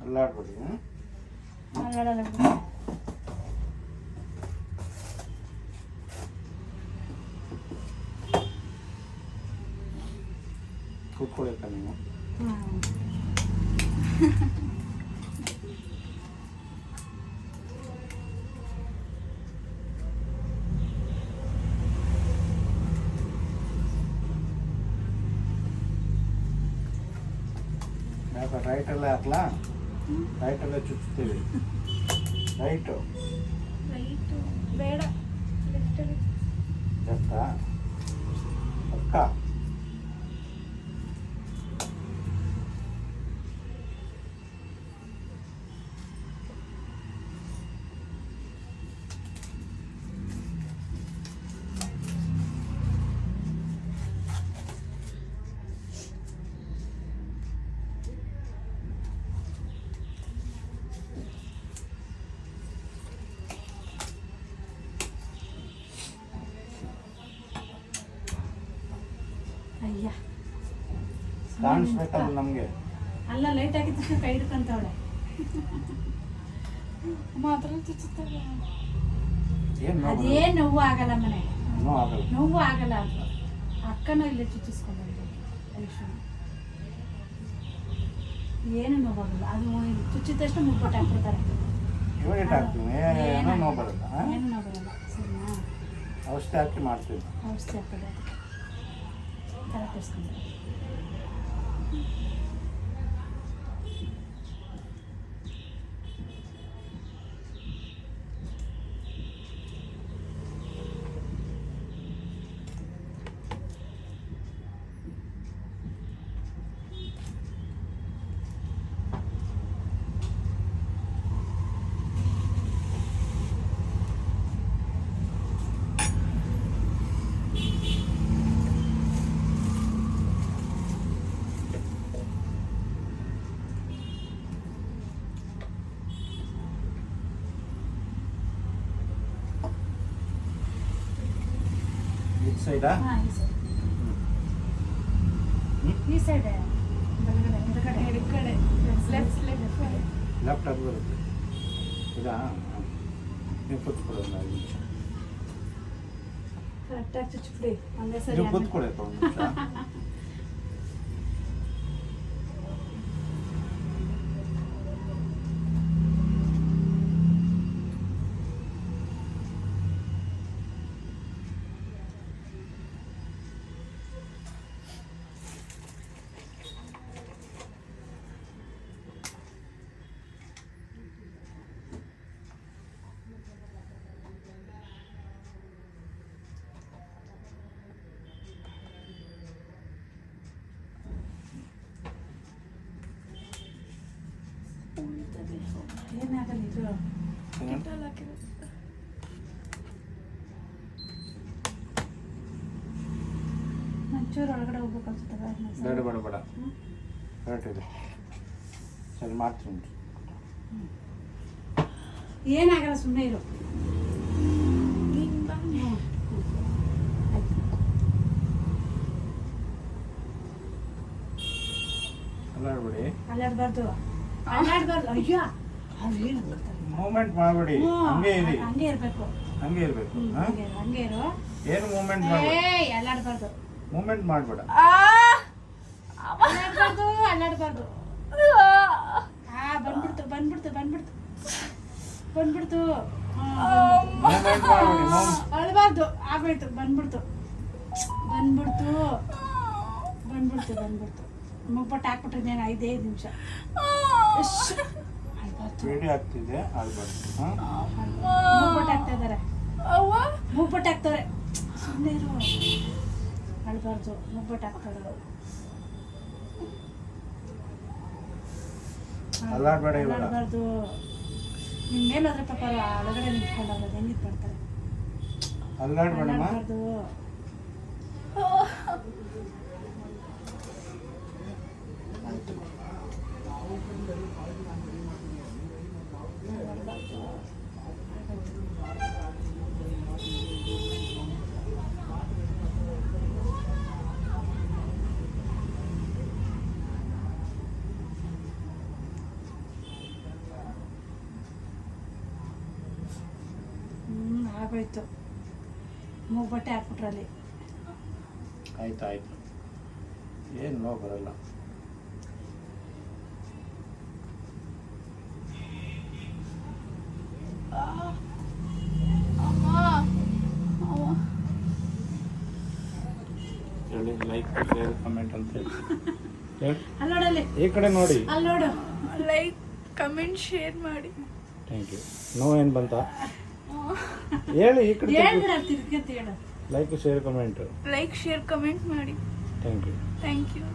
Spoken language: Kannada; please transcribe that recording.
ಅಲ್ಲಾಡ್ಬೇಡಿ. ಕೂತ್ಕೊಳ್ಳೇಕ ನೀವು. ರೈಟಲ್ಲೇ ಹಾಕ್ಲಾ? ರೈಟಲ್ಲೇ ಚುಚ್ತೀವಿ. ರೈಟು ಬೇಡ, ಲೆಫ್ಟಾ? ಪಕ್ಕ ಅಯ್ಯ ಕಾಣಿಸ್ಬೇಕಲ್ಲ ನಮಗೆ. ಅಲ್ಲ ಲೈಟ್ ಆಗಿದ ತಕ್ಷಣ ಕೈ ಹಿಡ್ಕೊಂತವಳೆ. ಮಾತ್ರ ಚುಚ್ಚುತ್ತವೆ. ಅದೇನು ನೋವು ಆಗಲ್ಲ ಮನೆ, ನೋವು ಆಗಲ್ಲ. ಅದು ಅಕ್ಕನೂ ಇಲ್ಲೇ ಚುಚ್ಚಿಸ್ಕೊಂಡ್ಬಂದು ಏನು ನೋವಾಗಲ್ಲ. ಅದು ಚುಚ್ಚಿದ ತಕ್ಷಣ ಮುಗ್ಬಿಟ್ಟು ಹಾಕ್ಬಿಡ್ತಾರೆ. ಏನು ನೋವು ಬರಲ್ಲ. ಏನು ನೋವು ಬರಲ್ಲ. ಸರಿನಾ? ಔಷಧಿ ಹಾಕಿ ಮಾಡ್ತೀವಿ. ಔಷಧಿ ಹಾಕೋದು ಕರೆಕ್ಟ್ ಇಸ್ಕೊಂಡು. ಸೈಡಾ? ಈ ಸೈಡ್ ಎಡಗಡೆ ಲೆಫ್ಟ್ ಆಗಿ ಬರುತ್ತೆ. ಇದಾ? ನೀವು ಕೂತ್ಕೊಳ್ಳೋದು ಒಂದು ನಿಮಿಷ. ಕರೆಕ್ಟಾಗಿ ಚುಚ್ಚಿಬಿಡಿ. ಒಂದೇ ಸರಿ ನೀವು ಕೂತ್ಕೊಳ್ಳಿ ಒಂದು ನಿಮಿಷ. ಏನಾಗಲ್ಲ ಇದು. ಒಂಚೂರು ಒಳಗಡೆ ಹೋಗ್ಬೇಕು ಅನ್ಸುತ್ತೆ. ಬೇಡ ಬೇಡ ಬೇಡ, ಕರೆಕ್ಟ್ ಇದೆ. ಸರಿ ಮಾಡ್ತೀನಿ. ಏನಾಗಲ್ಲ, ಸುಮ್ಮನೆ ಇರು. ಅಲ್ಲಾಡ್ಬೇಡಿ. ಅಲ್ಲಾಡ್ಬಾರ್ದು, ಅಲ್ಲಾಡ್ಬಾರ್ದು. ಅಯ್ಯೋ, ಮೂವ್ಮೆಂಟ್ ಮಾಡಬೇಡಿ. ಹಂಗೆ ಇರಿ. ಹಂಗೆ ಇರ್ಬೇಕು. ಹಂಗೆ ಇರಬೇಕು. ಹಂಗೆ ಇರು. ಏನು ಮೂವ್ಮೆಂಟ್ ಮಾಡಬೇಡಿ. ಅಲ್ಲಾಡ್ಬಾರ್ದು. ಮೂವ್ಮೆಂಟ್ ಮಾಡಬೇಡ. ಅಲ್ಲಾಡ್ಬಾರ್ದು, ಅಲ್ಲಾಡ್ಬಾರ್ದು. ಬಂದ್ಬಿಡ್ತು ಬಂದ್ಬಿಡ್ತು ಬಂದ್ಬಿಡ್ತು ಬಂದ್ಬಿಡ್ತು. ಮೂವ್ಮೆಂಟ್ ಮಾಡಬೇಡಿ. ಅಳ್ಬಾರ್ದು. ಆಗೋಯ್ತು. ಬಂದ್ಬಿಡ್ತು ಬಂದ್ಬಿಡ್ತು ಬಂದ್ಬಿಡ್ತು ಬಂದ್ಬಿಡ್ತು. ಮುಗ್ಬಿಟ್ಟು ಹಾಕ್ಬಿಟ್ರಿದ್ದೇನೆ 5 ನಿಮಿಷ. ವಿಡಿಯೋ ಆಗ್ತಿದೆ, ಅಳ್ಬಾರ್ದು. ಮುಗ್ಬಿಟ್ಟು ಹಾಕ್ತಾ ಇದ್ದಾರೆ. ಮುಗ್ಬಿಟ್ಟು ಹಾಕ್ತಾರೆ. ಸುಮ್ಮನೆ ಇರು. ಅಳ್ಬಾರ್ದು. ಮುಗ್ಬಿಟ್ಟು ಹಾಕ್ತಾರೆ. ಅಲ್ಲಾಡ್ಬೇಡ. ಅಲ್ಲಾಡ್ಬಾರ್ದು. ನಿನ್ನ ಮೇಲೆ ಹೋದ್ರೆ ಪಾಪ ಒಳಗಡೆ ನಿಂತ್ಕೊಂಡಾಗ ಹೆಂಗಿದ್ ಮಾಡ್ತಾರೆ. ಅಲ್ಲಾಡ್ಬೇಡಮ್ಮ. ಅಲ್ಲಾಡ್ಬಾರ್ದು. ಆಗೋಯ್ತು. ಮೂಗು ಬಟ್ಟೆ ಹಾಕ್ಬಿಟ್ರಲ್ಲಿ. ಆಯ್ತು ಆಯ್ತು, ಏನು ನೋವು ಬರಲ್ಲ. ಹೇಳಿ, ಲೈಕ್ ಶೇರ್ ಕಮೆಂಟ್ ಅಂತ ಹೇಳಿ. ಅಲ್ಲಿ ನೋಡಲ್ಲಿ, ಈ ಕಡೆ ನೋಡಿ. ಅಲ್ಲಿ ನೋಡು. ಲೈಕ್ ಕಮೆಂಟ್ ಶೇರ್ ಮಾಡಿ. Thank you. ನೋವು ಏನು ಬಂತ ಹೇಳಿ. ಈ ಕಡೆ ಹೇಳ್ಬಿಡ, ತಿರ್ಗತ್ತೆ ಹೇಳು. Like share comment. Like share comment ಮಾಡಿ. Thank you. Thank you.